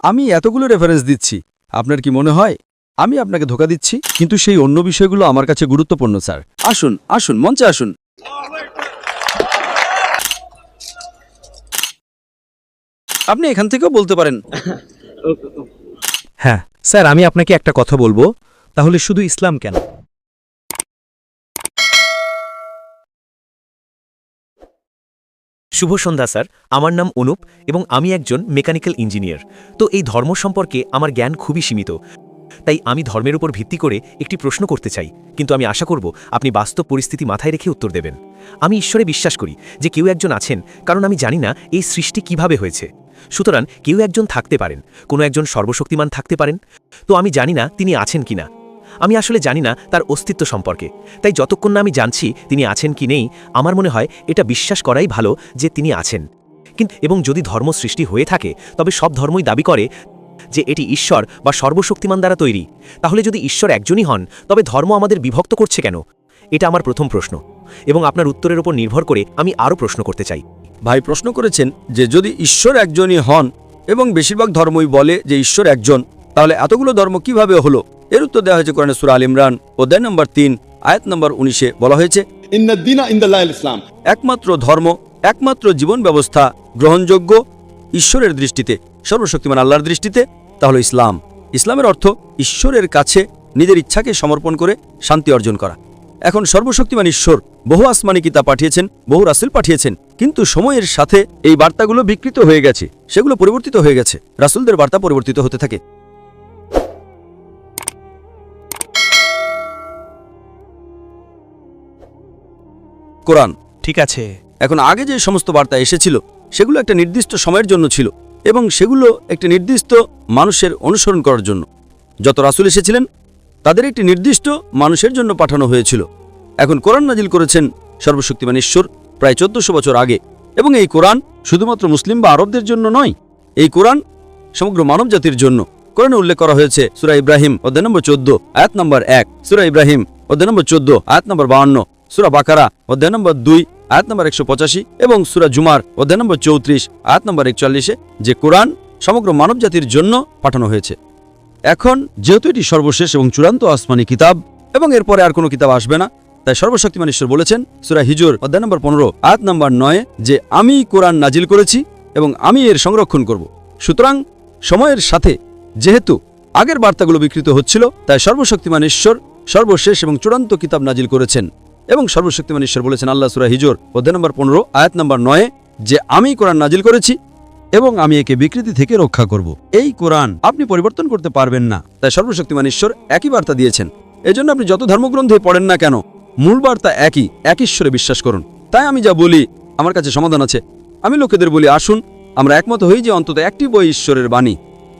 আমি এতগুলো রেফারেন্স দিচ্ছি, আপনার কি মনে হয় আমি আপনাকে ধোঁকা দিচ্ছি? কিন্তু সেই অন্য বিষয়গুলো আমার কাছে গুরুত্বপূর্ণ স্যার। আসুন আসুন, মঞ্চে আসুন। আপনি এখান থেকেও বলতে পারেন। হ্যাঁ স্যার, আমি আপনাকে একটা কথা বলবো, তাহলে শুধু ইসলাম কেন? শুভ সন্ধ্যা স্যার, আমার নাম অনুপ এবং আমি একজন মেকানিক্যাল ইঞ্জিনিয়ার। তো এই ধর্ম সম্পর্কে আমার জ্ঞান খুবই সীমিত, তাই আমি ধর্মের উপর ভিত্তি করে একটি প্রশ্ন করতে চাই, কিন্তু আমি আশা করব আপনি বাস্তব পরিস্থিতি মাথায় রেখে উত্তর দেবেন। আমি ঈশ্বরে বিশ্বাস করি যে কেউ একজন আছেন, কারণ আমি জানি না এই সৃষ্টি কিভাবে হয়েছে। সুতরাং কেউ একজন থাকতে পারেন, কোনো একজন সর্বশক্তিমান থাকতে পারেন, তো আমি জানি না তিনি আছেন কিনা। আমি আসলে জানি না তার অস্তিত্ব সম্পর্কে, তাই যতক্ষণ না আমি জানছি তিনি আছেন কি নেই, আমার মনে হয় এটা বিশ্বাস করাই ভালো যে তিনি আছেন। কিন্তু এবং যদি ধর্ম সৃষ্টি হয়ে থাকে, তবে সব ধর্মই দাবি করে যে এটি ঈশ্বর বা সর্বশক্তিমান দ্বারা তৈরি। তাহলে যদি ঈশ্বর একজনই হন, তবে ধর্ম আমাদের বিভক্ত করছে কেন? এটা আমার প্রথম প্রশ্ন, এবং আপনার উত্তরের উপর নির্ভর করে আমি আরও প্রশ্ন করতে চাই। ভাই প্রশ্ন করেছেন যে যদি ঈশ্বর একজনই হন এবং বেশিরভাগ ধর্মই বলে যে ঈশ্বর একজন, তাহলে এতগুলো ধর্ম কিভাবে হলো? এর উত্তর দেওয়া হয়েছে কোরআনে সূরা আল ইমরান অধ্যায় নম্বর 3 আয়াত নম্বর 19-এ বলা হয়েছে, ইন্নাদ দীনা ইনদাল্লাহিল ইসলাম। একমাত্র ধর্ম, একমাত্র জীবন ব্যবস্থা গ্রহণযোগ্য ঈশ্বরের দৃষ্টিতে, সর্বশক্তিমান আল্লাহর দৃষ্টিতে, তা হলো ইসলাম। ইসলামের অর্থ ঈশ্বরের কাছে নিজের ইচ্ছাকে সমর্পণ করে শান্তি অর্জন করা। এখন সর্বশক্তিমান ঈশ্বর বহু আসমানি কিতাব পাঠিয়েছেন, বহু রাসূল পাঠিয়েছেন, কিন্তু সময়ের সাথে এই বার্তাগুলো বিকৃত হয়ে গেছে, সেগুলো পরিবর্তিত হয়ে গেছে। রাসূলদের বার্তা পরিবর্তিত হতে থাকে। কোরআন ঠিক আছে। এখন আগে যে সমস্ত বার্তা এসেছিল সেগুলো একটা নির্দিষ্ট সময়ের জন্য ছিল, এবং সেগুলো একটি নির্দিষ্ট মানুষের অনুসরণ করার জন্য। যত রাসূল এসেছিলেন তাদের একটি নির্দিষ্ট মানুষের জন্য পাঠানো হয়েছিল। এখন কোরআন নাজিল করেছেন সর্বশক্তিমান ঈশ্বর প্রায় 1400 বছর আগে, এবং এই কোরআন শুধুমাত্র মুসলিম বা আরবদের জন্য নয়, এই কোরআন সমগ্র মানব জাতির জন্য। কোরআনে উল্লেখ করা হয়েছে সূরা ইব্রাহিম অধ্যায় নম্বর 14 আয়াত নম্বর 1, সূরা ইব্রাহিম অধ্যায় নম্বর 14 আয়াত নম্বর 52, সূরা বাকারা অধ্যায় নম্বর 2 আয়াত নম্বর 185 এবং সূরা জুমার অধ্যায় নম্বর 34 আয়াত নম্বর 41-এ যে কোরআন সমগ্র মানব জাতির জন্য পাঠানো হয়েছে। এখন যেহেতু এটি সর্বশেষ এবং চূড়ান্ত আসমানি কিতাব এবং এরপরে আর কোনো কিতাব আসবে না, তাই সর্বশক্তিমান ঈশ্বর বলেছেন সূরা হিজর অধ্যায় নম্বর 15 আয়াত নম্বর 9 যে আমি কোরআন নাজিল করেছি এবং আমি এর সংরক্ষণ করব। সুতরাং সময়ের সাথে যেহেতু আগের বার্তাগুলো বিকৃত হচ্ছিল, তাই সর্বশক্তিমান ঈশ্বর সর্বশেষ এবং চূড়ান্ত কিতাব নাজিল করেছেন। এবং সর্বশক্তিমান ঈশ্বর বলেছেন আল্লাহ সূরা হিজর অধ্যায় নম্বর 15 আয়াত নম্বর 9 যে আমি কোরআন নাজিল করেছি এবং আমি একে বিকৃতি থেকে রক্ষা করব। এই কোরআন আপনি পরিবর্তন করতে পারবেন না, তাই সর্বশক্তিমান ঈশ্বর একই বার্তা দিয়েছেন। এজন্য আপনি যত ধর্মগ্রন্থে পড়েন না কেন, মূল বার্তা একই, এক ঈশ্বরে বিশ্বাস করুন। তাই আমি যা বলি আমার কাছে সমাধান আছে। আমি লোকেদের বলি আসুন আমরা একমত হই যে অন্তত একটি বই ঈশ্বরের বাণী।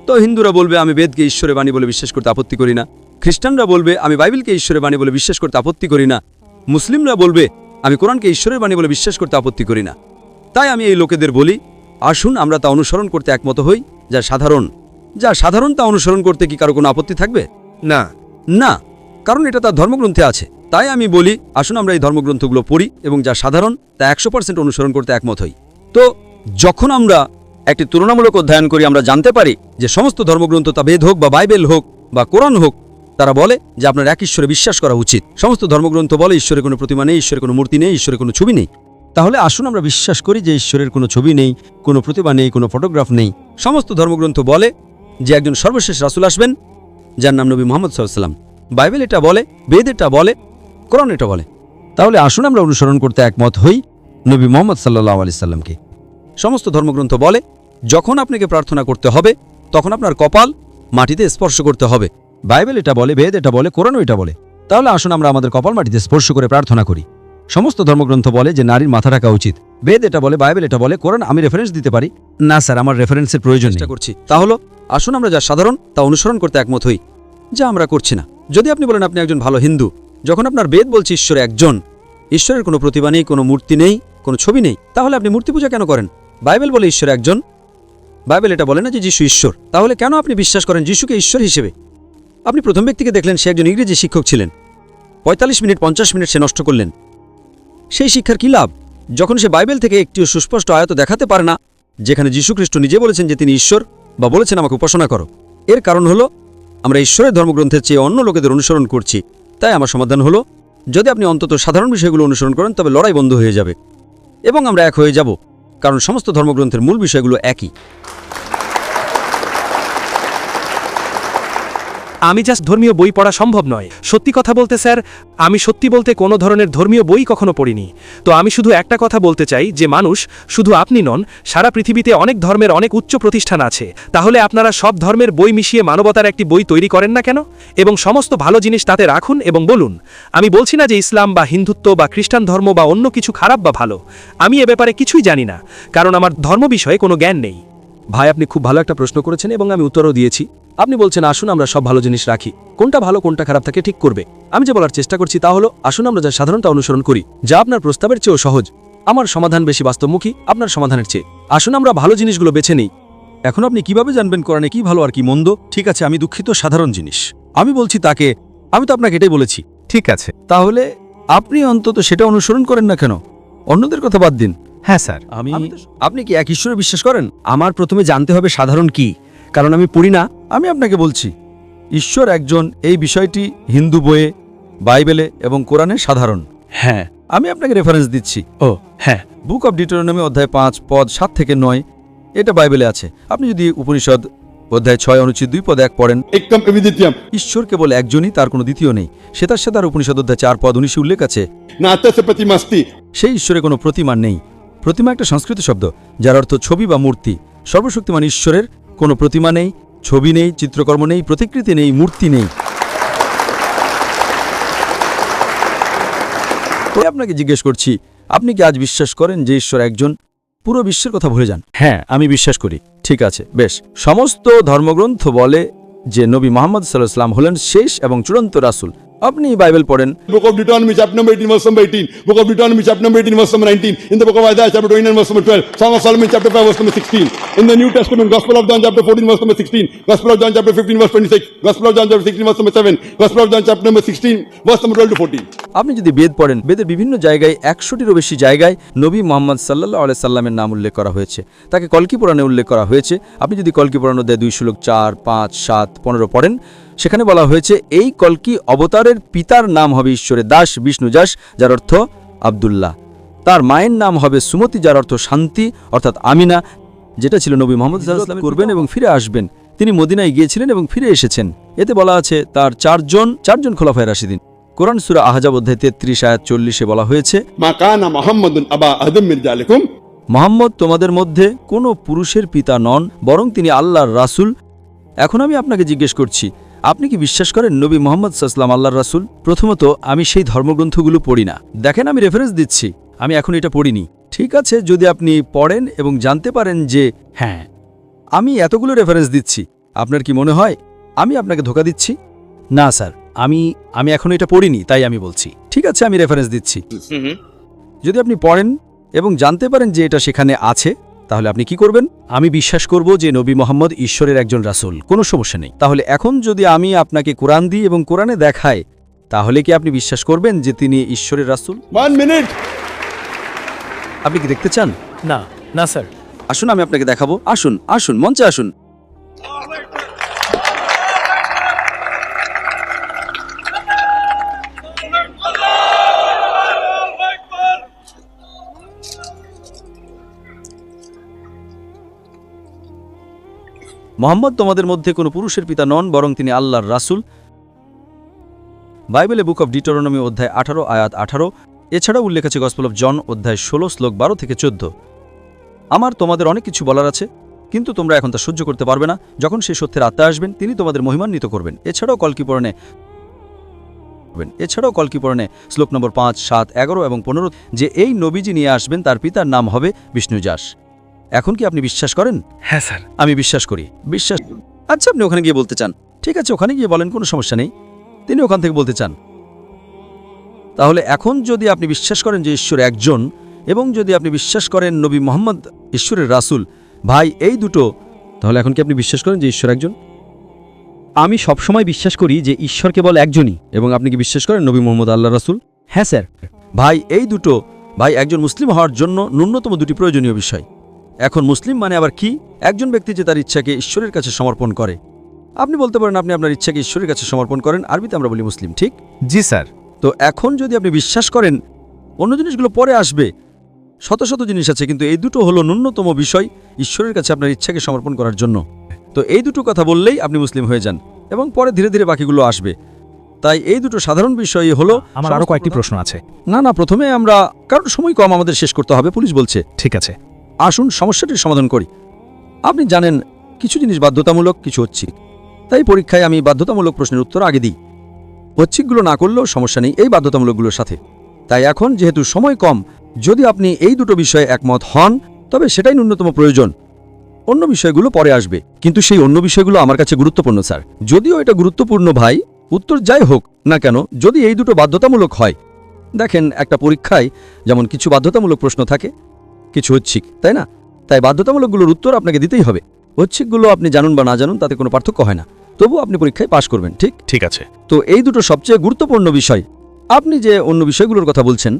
তো হিন্দুরা বলবে আমি বেদকে ঈশ্বরের বাণী বলে বিশ্বাস করতে আপত্তি করি না, খ্রিস্টানরা বলবে আমি বাইবেলকে ঈশ্বরের বাণী বলে বিশ্বাস করতে আপত্তি করি না, মুসলিমরা বলবে আমি কোরআনকে ঈশ্বরের বাণী বলে বিশ্বাস করতে আপত্তি করি না। তাই আমি এই লোকেদের বলি আসুন আমরা তা অনুসরণ করতে একমত হই, যা সাধারণ তা অনুসরণ করতে কি কারো কোনো আপত্তি থাকবে? না না, কারণ এটা তার ধর্মগ্রন্থে আছে। তাই আমি বলি আসুন আমরা এই ধর্মগ্রন্থগুলো পড়ি এবং যা সাধারণ তা 100% অনুসরণ করতে একমত হই। তো যখন আমরা একটি তুলনামূলক অধ্যয়ন করি, আমরা জানতে পারি যে সমস্ত ধর্মগ্রন্থ, তা বেদ হোক বা বাইবেল হোক বা কোরআন হোক, তারা বলে যে আপনার এক ঈশ্বরে বিশ্বাস করা উচিত। সমস্ত ধর্মগ্রন্থ বলে ঈশ্বরের কোনো প্রতিমা নেই, ঈশ্বরের কোনো মূর্তি নেই, ঈশ্বরের কোনো ছবি নেই। তাহলে আসুন আমরা বিশ্বাস করি যে ঈশ্বরের কোনো ছবি নেই, কোনো প্রতিমা নেই, কোনো ফটোগ্রাফ নেই। সমস্ত ধর্মগ্রন্থ বলে যে একজন সর্বশেষ রাসূল আসবেন যার নাম নবী মুহাম্মদ সাল্লাল্লাহু আলাইহি ওয়াসাল্লাম। বাইবেল এটা বলে, বেদ এটা বলে, কোরআন এটা বলে। তাহলে আসুন আমরা অনুসরণ করতে একমত হই নবী মুহাম্মদ সাল্লাল্লাহু আলাইহি সাল্লামকে। সমস্ত ধর্মগ্রন্থ বলে যখন আপনাকে প্রার্থনা করতে হবে তখন আপনার কপাল মাটিতে স্পর্শ করতে হবে। বাইবেল এটা বলে, বেদ এটা বলে, কোরআনও এটা বলে। তাহলে আসুন আমরা আমাদের কপাল মাটিতে স্পর্শ করে প্রার্থনা করি। সমস্ত ধর্মগ্রন্থ বলে যে নারীর মাথা ঢাকা উচিত। বেদ এটা বলে, বাইবেল এটা বলে, কোরআন আমি রেফারেন্স দিতে পারি না স্যার, আমার রেফারেন্সের প্রয়োজন চেষ্টা করছি। তাহলে আসুন আমরা যা সাধারণ তা অনুসরণ করতে একমত হই, যা আমরা করছি না। যদি আপনি বলেন আপনি একজন ভালো হিন্দু, যখন আপনার বেদ বলছে ঈশ্বর একজন, ঈশ্বরের কোনো প্রতিভা নেই, কোনো মূর্তি নেই, কোনো ছবি নেই, তাহলে আপনি মূর্তি পূজা কেন করেন? বাইবেল বলে ঈশ্বর একজন, বাইবেল এটা বলে না যে যিশু ঈশ্বর। তাহলে কেন আপনি বিশ্বাস করেন যিশুকে ঈশ্বর হিসেবে? আপনি প্রথম ব্যক্তিকে দেখলেন সে একজন ইংরেজি শিক্ষক ছিলেন, 45 মিনিট 50 মিনিট সে নষ্ট করলেন। সেই শিক্ষার কী লাভ যখন সে বাইবেল থেকে একটিও সুস্পষ্ট আয়াত দেখাতে পারে না যেখানে যীশুখ্রিস্ট নিজে বলেছেন যে তিনি ঈশ্বর? বা বলেছেন আমাকে উপাসনা করো। এর কারণ হলো আমরা ঈশ্বরের ধর্মগ্রন্থের চেয়ে অন্য লোকেদের অনুসরণ করছি। তাই আমার সমাধান হলো, যদি আপনি অন্তত সাধারণ বিষয়গুলো অনুসরণ করেন তবে লড়াই বন্ধ হয়ে যাবে এবং আমরা এক হয়ে যাব, কারণ সমস্ত ধর্মগ্রন্থের মূল বিষয়গুলো একই। আমি জাস্ট ধর্মীয় বই পড়া সম্ভব নয়। সত্যি কথা বলতে স্যার, আমি সত্যি বলতে কোনো ধরনের ধর্মীয় বই কখনো পড়িনি। তো আমি শুধু একটা কথা বলতে চাই যে মানুষ, শুধু আপনি নন, সারা পৃথিবীতে অনেক ধর্মের অনেক উচ্চ প্রতিষ্ঠান আছে। তাহলে আপনারা সব ধর্মের বই মিশিয়ে মানবতার একটি বই তৈরি করেন না কেন? এবং সমস্ত ভালো জিনিস তাতে রাখুন এবং বলুন। আমি বলছি না যে ইসলাম বা হিন্দুত্ব বা খ্রিস্টান ধর্ম বা অন্য কিছু খারাপ বা ভালো। আমি এ ব্যাপারে কিছুই জানি না, কারণ আমার ধর্ম বিষয়ে কোনো জ্ঞান নেই। ভাই, আপনি খুব ভালো একটা প্রশ্ন করেছেন এবং আমি উত্তরও দিয়েছি। আপনি বলছেন আসুন আমরা সব ভালো জিনিস রাখি, কোনটা ভালো কোনটা খারাপ তাকে ঠিক করবে। আমি যে বলার চেষ্টা করছি তা হলো, আসুন আমরা যা সাধারণতা অনুসরণ করি, যা আপনার প্রস্তাবের চেয়েও সহজ। আমার সমাধান বেশি বাস্তবমুখী আপনার সমাধানের চেয়ে। আসুন আমরা ভালো জিনিসগুলো বেছে নিই। এখন আপনি কিভাবে জানবেন কোরআনে কি ভালো আর কি মন্দ? ঠিক আছে, আমি দুঃখিত, সাধারণ জিনিস আমি বলছি তাকে। আমি তো আপনাকে এটাই বলেছি। ঠিক আছে। তাহলে আপনি অন্তত সেটা অনুসরণ করেন না কেন? অন্যদের কথা বাদ দিন। হ্যাঁ স্যার। আপনি কি এক ঈশ্বরে বিশ্বাস করেন? আমার প্রথমে জানতে হবে সাধারণ কি, কারণ আমি পড়ি না। আমি আপনাকে বলছি, ঈশ্বর একজন, এই বিষয়টি হিন্দু বইয়ে, বাইবেলে এবং কোরআনে সাধারণ। হ্যাঁ। আমি আপনাকে রেফারেন্স দিচ্ছি। ও হ্যাঁ। বুক অব ডিউটেরোনমি অধ্যায় 5 পদ 7 থেকে 9, এটা বাইবেলে আছে। আপনি যদি উপনিষদ অধ্যায় 6 অনুচ্ছেদ 2 পদ 1 পড়েন, Ekam Evidityam. ঈশ্বর কেবল একজনই, তার কোনো দ্বিতীয় নেই। সেতার সেতার উপনিষদ অধ্যায় 4 পদ 19 উল্লেখ আছে, Natasya Pratimasti. সেই ঈশ্বরে কোনো প্রতিমা নেই। প্রতিমা একটা সংস্কৃত শব্দ যার অর্থ ছবি বা মূর্তি। সর্বশক্তিমান ঈশ্বরের কোনো প্রতিমা নেই, ছবি নেই, চিত্রকর্ম নেই, প্রতিকৃতি নেই, মূর্তি নেই। তো আপনাকে জিজ্ঞেস করছি, আপনি কি আজ বিশ্বাস করেন যে ঈশ্বর একজন? পুরো বিশ্বের কথা ভুলে যান। হ্যাঁ, আমি বিশ্বাস করি। ঠিক আছে, বেশ। সমস্ত ধর্মগ্রন্থ বলে যে নবী মুহাম্মদ সাল্লাল্লাহু আলাইহি ওয়াসাল্লাম হলেন শেষ এবং চূড়ান্ত রাসূল। আপনি বাইবেল পড়েন, Book of Deuteronomy chapter number 18 verse number 18. Book of Deuteronomy chapter number 18 verse number 19. In the book of Isaiah chapter 29 verse number 12. Song of Solomon chapter 5 verse number 16. In the New Testament, Gospel of John chapter 14 verse number 16. Gospel of John chapter 15 verse 26. Gospel of John chapter 16 verse number 7. Gospel of John chapter number 16 verse number 12 to 14. আপনি যদি বেদ পড়েন, বেদের বিভিন্ন জায়গায় 100টিরও বেশি জায়গায় নবী মুহাম্মদ সাল্লাল্লাহু আলাইহি সাল্লামের নাম উল্লেখ করা হয়েছে। তাকে কলকি পুরাণে উল্লেখ করা হয়েছে। আপনি যদি কলকি পুরাণ অধ্যায় 2 শ্লোক 4, 5, 7, 15 পড়েন, সেখানে বলা হয়েছে এই কলকি অবতারের পিতার নাম হবে ঈশ্বরের দাস বিষ্ণু দাস, যার অর্থ আব্দুল্লাহ। তার মায়ের নাম হবে সুমতি, যার অর্থ শান্তি, অর্থাৎ আমিনা, যেটা ছিল নবী মুহাম্মদ সাল্লাল্লাহু আলাইহি ওয়াসাল্লাম করবেন এবং ফিরে আসবেন। তিনি মদিনায় গিয়েছিলেন এবং ফিরে এসেছেন। এতে বলা আছে তার চারজন খোলাফায়ে রাশিদিন। কোরআন সূরা আহজাব অধ্যায় 33 আয়াত 40 বলা হয়েছে, Ma kana Muhammadun aba ahadin min rijalikum. Muhammad তোমাদের মধ্যে কোনো পুরুষের পিতা নন, বরং তিনি আল্লাহর রাসূল। এখন আমি আপনাকে জিজ্ঞেস করছি, আপনি কি বিশ্বাস করেন নবী মুহাম্মদ সাল্লাল্লাহু আলাইহি ওয়াসাল্লাম আল্লাহর রাসূল? প্রথমত, আমি সেই ধর্মগ্রন্থগুলো পড়ি না। দেখেন, আমি রেফারেন্স দিচ্ছি, আমি এখন এটা পড়িনি। ঠিক আছে, যদি আপনি পড়েন এবং জানতে পারেন যে হ্যাঁ, আমি এতগুলো রেফারেন্স দিচ্ছি, আপনার কি মনে হয় আমি আপনাকে ধোঁকা দিচ্ছি? না স্যার, আমি এখন এটা পড়িনি, তাই আমি বলছি। ঠিক আছে, আমি রেফারেন্স দিচ্ছি। যদি আপনি পড়েন এবং জানতে পারেন যে এটা সেখানে আছে, তাহলে আপনি কি করবেন? আমি বিশ্বাস করব যে নবী মুহাম্মদ ঈশ্বরের একজন রাসূল, কোনো সমস্যা নেই। তাহলে এখন যদি আমি আপনাকে কোরআন দিই এবং কোরআনে দেখাই, তাহলে কি আপনি বিশ্বাস করবেন যে তিনি ঈশ্বরের রাসূল? 1 minute. আপনি কি দেখতে চান? না না স্যার। আসুন, আমি আপনাকে দেখাবো। আসুন আসুন, মঞ্চে আসুন। মুহাম্মদ তোমাদের মধ্যে কোনো পুরুষের পিতা নন, বরং তিনি আল্লাহর রাসূল। বাইবেলে বুক অব ডিউটেরোনমি অধ্যায় 18 আয়াত 18। এছাড়াও উল্লেখ আছে গসপেল অফ জন অধ্যায় 16 শ্লোক 12 থেকে 14। আমার তোমাদের অনেক কিছু বলার আছে, কিন্তু তোমরা এখন তা সহ্য করতে পারবে না। যখন সেই সত্যের আত্মা আসবেন, তিনি তোমাদের মহিমান্বিত করবেন। এছাড়াও কলকি পড়নে শ্লোক নম্বর 5, 7, 11 এবং 15 যে এই নবীজি নিয়ে আসবেন, তার পিতার নাম হবে বিষ্ণুযাস। এখন কি আপনি বিশ্বাস করেন? হ্যাঁ স্যার। আমি বিশ্বাস করি। আচ্ছা, আপনি ওখানে গিয়ে বলতে চান, ঠিক আছে, ওখানে গিয়ে বলেন, কোনো সমস্যা নেই। তিনি ওখান থেকে বলতে চান। তাহলে এখন যদি আপনি বিশ্বাস করেন যে ঈশ্বর একজন, এবং যদি আপনি বিশ্বাস করেন নবী মুহাম্মদ ঈশ্বরের রাসূল, ভাই এই দুটো, তাহলে এখন কি আপনি বিশ্বাস করেন যে ঈশ্বর একজন? আমি সবসময় বিশ্বাস করি যে ঈশ্বর কেবল একজনই। এবং আপনি কি বিশ্বাস করেন নবী মুহাম্মদ আল্লাহর রাসূল? হ্যাঁ স্যার। ভাই এই দুটো, ভাই একজন মুসলিম হওয়ার জন্য ন্যূনতম দুটি প্রয়োজনীয় বিষয়। এখন মুসলিম মানে আবার কি? একজন ব্যক্তি যে তার ইচ্ছাকে ঈশ্বরের কাছে সমর্পণ করে। আপনি বলতে পারেন আপনি আপনার ইচ্ছাকে ঈশ্বরের কাছে সমর্পণ করেন, আরবিতে আমরা বলি মুসলিম, ঠিক? জি স্যার। তো এখন যদি আপনি বিশ্বাস করেন, অন্য জিনিসগুলো পরে আসবে, শত শত জিনিস আছে, কিন্তু এই দুটো হলো ন্যূনতম বিষয় ঈশ্বরের কাছে আপনার ইচ্ছাকে সমর্পণ করার জন্য। তো এই দুটো কথা বললেই আপনি মুসলিম হয়ে যান, এবং পরে ধীরে ধীরে বাকিগুলো আসবে। তাই এই দুটো সাধারণ বিষয় হলো। আমার আরও কয়েকটি প্রশ্ন আছে। না, প্রথমে আমরা, কারণ সময় কম, আমাদের শেষ করতে হবে, পুলিশ বলছে। ঠিক আছে। আসুন সমস্যাটির সমাধান করি। আপনি জানেন কিছু জিনিস বাধ্যতামূলক, কিছু ঐচ্ছিক। তাই পরীক্ষায় আমি বাধ্যতামূলক প্রশ্নের উত্তর আগে দিই, ঐচ্ছিকগুলো না করলেও সমস্যা নেই এই বাধ্যতামূলকগুলোর সাথে। তাই এখন যেহেতু সময় কম, যদি আপনি এই দুটো বিষয়ে একমত হন তবে সেটাই ন্যূনতম প্রয়োজন। অন্য বিষয়গুলো পরে আসবে, কিন্তু সেই অন্য বিষয়গুলো আমার কাছে গুরুত্বপূর্ণ স্যার। যদিও এটা গুরুত্বপূর্ণ ভাই, উত্তর যাই হোক না কেন, যদি এই দুটো বাধ্যতামূলক হয়। দেখেন, একটা পরীক্ষায় যেমন কিছু বাধ্যতামূলক প্রশ্ন থাকে, কিছু ঐচ্ছিক, তাই না? তাই বাধ্যতামূলকগুলোর উত্তর আপনাকে দিতেই হবে। ঐচ্ছিকগুলো আপনি জানুন বা না জানুন তাতে কোনো পার্থক্য হয় না, তবু আপনি পরীক্ষায় পাশ করবেন, ঠিক? ঠিক আছে। তো এই দুটো সবচেয়ে গুরুত্বপূর্ণ বিষয়। আপনি যে অন্য বিষয়গুলোর কথা বলছেন,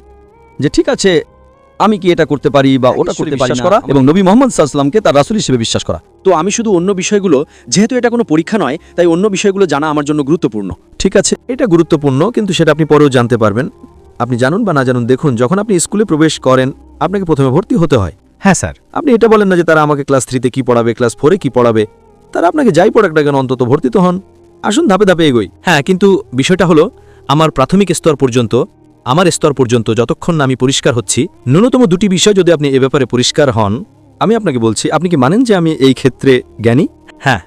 যে ঠিক আছে আমি কি এটা করতে পারি বা ওটা করতে পারি না, এবং নবী মোহাম্মদ সাল্লাল্লাহু আলাইহি ওয়াসাল্লামকে তার রাসূল হিসেবে বিশ্বাস করা। তো আমি শুধু অন্য বিষয়গুলো, যেহেতু এটা কোনো পরীক্ষা নয়, তাই অন্য বিষয়গুলো জানা আমার জন্য গুরুত্বপূর্ণ। ঠিক আছে, এটা গুরুত্বপূর্ণ, কিন্তু সেটা আপনি পরেও জানতে পারবেন। আপনি জানুন বা না জানুন, দেখুন যখন আপনি স্কুলে প্রবেশ করেন আপনাকে প্রথমে ভর্তি হতে হয়। হ্যাঁ স্যার। আপনি এটা বলেন না যে তারা আমাকে ক্লাস 3-তে কি পড়াবে, ক্লাস 4-এ কি পড়াবে। তারা আপনাকে যাই পড়াক না কেন অন্তত ভর্তি তো হন। আসুন ধাপে ধাপে এগোই। হ্যাঁ, কিন্তু বিষয়টা হলো আমার প্রাথমিক স্তর পর্যন্ত, আমার স্তর পর্যন্ত যতক্ষণ না আমি পরিষ্কার হচ্ছি, ন্যূনতম দুটি বিষয় যদি আপনি এ ব্যাপারে পরিষ্কার হন। আমি আপনাকে বলছি, আপনি কি মানেন যে আমি এই ক্ষেত্রে জ্ঞানী? হ্যাঁ।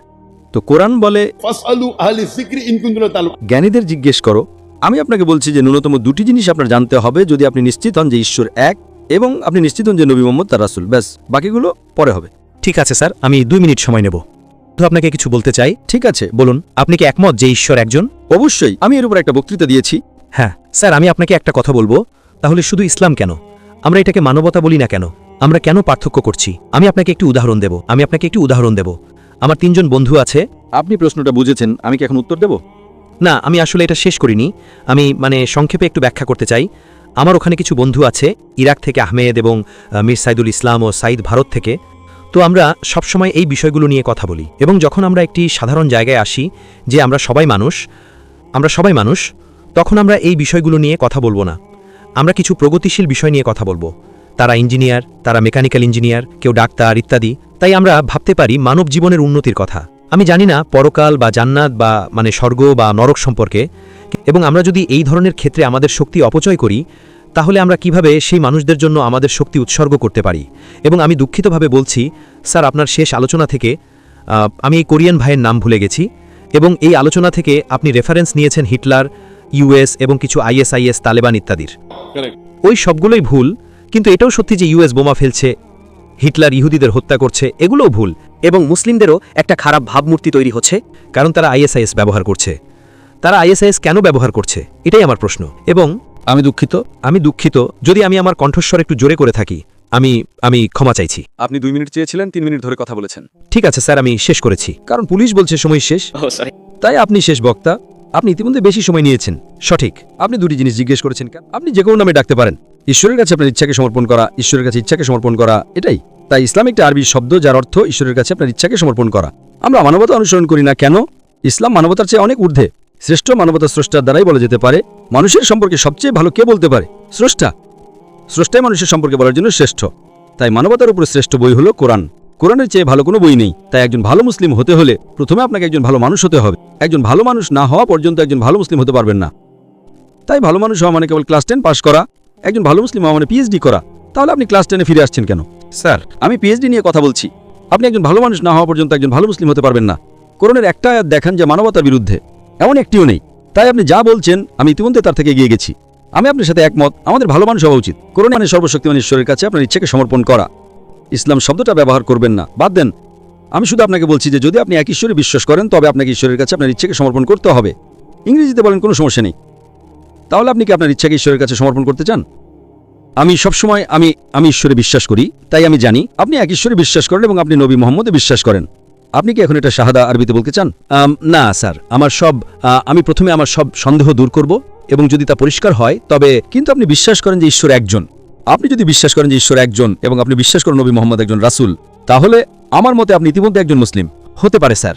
তো কোরআন বলে ফাসআলু আহলি যিকরি ইন কুনতুম লা তা'লামুন। জ্ঞানীদের জিজ্ঞেস করো। আমি আপনাকে বলছি যে ন্যূনতম দুটি জিনিস আপনার জানতে হবে যদি আপনি নিশ্চিত হন যে ঈশ্বর এক, এবং আপনি নিশ্চিত হন যে নবী মুহাম্মদ তার রাসূল। ব্যাস, বাকিগুলো পরে হবে। ঠিক আছে স্যার, আমি 2 মিনিট সময় নেব। তো আপনাকে কিছু বলতে চাই। ঠিক আছে, বলুন, আপনি কি একমত যে ঈশ্বর একজন? অবশ্যই। আমি এর উপর একটা বক্তৃতা দিয়েছি। হ্যাঁ স্যার, আমি আপনাকে একটা কথা বলবো। তাহলে শুধু ইসলাম কেন, আমরা এটাকে মানবতা বলি না কেন? আমরা কেন পার্থক্য করছি? আমি আপনাকে একটি উদাহরণ দেব। আমার 3 জন বন্ধু আছে। আপনি প্রশ্নটা বুঝেছেন, আমি কি এখন উত্তর দেব? না, আমি আসলে এটা শেষ করিনি। আমি সংক্ষেপে একটু ব্যাখ্যা করতে চাই। আমার ওখানে কিছু বন্ধু আছে, ইরাক থেকে আহমেদ এবং মীর সাইদুল ইসলাম ও সাইদ ভারত থেকে। তো আমরা সবসময় এই বিষয়গুলো নিয়ে কথা বলি, এবং যখন আমরা একটি সাধারণ জায়গায় আসি যে আমরা সবাই মানুষ, তখন আমরা এই বিষয়গুলো নিয়ে কথা বলবো না। আমরা কিছু প্রগতিশীল বিষয় নিয়ে কথা বলবো। তারা ইঞ্জিনিয়ার, তারা মেকানিক্যাল ইঞ্জিনিয়ার, কেউ ডাক্তার ইত্যাদি। তাই আমরা ভাবতে পারি মানব জীবনের উন্নতির কথা। আমি জানি না পরকাল বা জান্নাত বা স্বর্গ বা নরক সম্পর্কে, এবং আমরা যদি এই ধরনের ক্ষেত্রে আমাদের শক্তি অপচয় করি, তাহলে আমরা কিভাবে সেই মানুষদের জন্য আমাদের শক্তি উৎসর্গ করতে পারি। এবং আমি দুঃখিতভাবে বলছি স্যার, আপনার শেষ আলোচনা থেকে আমি এই কোরিয়ান ভাইয়ের নাম ভুলে গেছি, এবং এই আলোচনা থেকে আপনি রেফারেন্স নিয়েছেন হিটলার, ইউএস এবং কিছু আইএসআইএস, তালেবান ইত্যাদির। ওই সবগুলোই ভুল, কিন্তু এটাও সত্যি যে ইউএস বোমা ফেলছে, হিটলার ইহুদিদের হত্যা করছে, এগুলোও ভুল। এবং মুসলিমদেরও একটা খারাপ ভাবমূর্তি তৈরি হচ্ছে, কারণ তারা আইএসআইএস ব্যবহার করছে। তারা আইএসআইএস কেন ব্যবহার করছে, এটাই আমার প্রশ্ন। এবং আমি দুঃখিত যদি আমি আমার কণ্ঠস্বর একটু জোরে করে থাকি। আমি ক্ষমা চাইছি। আপনি 2 মিনিট চেয়েছিলেন, 3 মিনিট ধরে কথা বলেছেন। ঠিক আছে স্যার, আমি শেষ করেছি। কারণ পুলিশ বলছে সময় শেষ, তাই আপনি শেষ বক্তা। আপনি ইতিমধ্যে বেশি সময় নিয়েছেন। সঠিক। আপনি দুটি জিনিস জিজ্ঞেস করেছেন। আপনি যে কোনো নামে ডাকতে পারেন। ঈশ্বরের কাছে আপনার ইচ্ছাকে সমর্পণ করা, ঈশ্বরের কাছে ইচ্ছাকে সমর্পণ করা, এটাই। তাই ইসলাম একটা আরবি শব্দ যার অর্থ ঈশ্বরের কাছে আপনার ইচ্ছাকে সমর্পণ করা। আমরা মানবতা অনুসরণ করি না কেন? ইসলাম মানবতার চেয়ে অনেক ঊর্ধ্বে। শ্রেষ্ঠ মানবতা স্রষ্টার দ্বারাই বলা যেতে পারে। মানুষের সম্পর্কে সবচেয়ে ভালো কে বলতে পারে? স্রষ্টাই মানুষের সম্পর্কে বলার জন্য শ্রেষ্ঠ। তাই মানবতার উপরে শ্রেষ্ঠ বই হলো কোরআন। কোরআনের চেয়ে ভালো কোনো বই নেই। তাই একজন ভালো মুসলিম হতে হলে প্রথমে আপনাকে একজন ভালো মানুষ হতে হবে। একজন ভালো মানুষ না হওয়া পর্যন্ত একজন ভালো মুসলিম হতে পারবেন না। তাই ভালো মানুষ হওয়া মানে কেবল ক্লাস 10 পাস করা, একজন ভালো মুসলিম হওয়া মানে পিএইচডি করা। তাহলে আপনি ক্লাস 10-এ ফিরে আসছেন কেন? স্যার, আমি পিএইচডি নিয়ে কথা বলছি। আপনি একজন ভালো মানুষ না হওয়া পর্যন্ত একজন ভালো মুসলিম হতে পারবেন না। কোরআনের একটা আয়াত দেখান যে মানবতার বিরুদ্ধে, এমন একটিও নেই। তাই আপনি যা বলছেন আমি ইতিমধ্যে তার থেকে এগিয়ে গেছি। আমি আপনার সাথে একমত, আমাদের ভালো মানুষ হওয়া উচিত। কোরআন মানে সর্বশক্তিমান ঈশ্বরের কাছে আপনার ইচ্ছাকে সমর্পণ করা। ইসলাম শব্দটা ব্যবহার করবেন না, বাদ দেন। আমি শুধু আপনাকে বলছি যে যদি আপনি এক ঈশ্বরে বিশ্বাস করেন তবে আপনাকে ঈশ্বরের কাছে আপনার ইচ্ছাকে সমর্পণ করতে হবে। ইংরেজিতে বলেন কোনো সমস্যা নেই। তাহলে আপনি কি আপনার ইচ্ছাকে ঈশ্বরের কাছে সমর্পণ করতে চান? আমি সবসময় আমি ঈশ্বরে বিশ্বাস করি, তাই আমি জানি আপনি এক ঈশ্বরে বিশ্বাস করেন এবং আপনি নবী মুহাম্মদে বিশ্বাস করেন। আপনি কি এখন এটা শাহাদা আরবিতে বলতে চান? না স্যার, আমি প্রথমে আমার সব সন্দেহ দূর করব, এবং যদি তা পরিষ্কার হয় তবে। কিন্তু আপনি বিশ্বাস করেন যে ঈশ্বর একজন। আপনি যদি বিশ্বাস করেন যে ঈশ্বর একজন এবং আপনি বিশ্বাস করেন নবী মোহাম্মদ একজন রাসূল, তাহলে আমার মতে আপনি ইতিমধ্যে একজন মুসলিম। হতে পারে স্যার,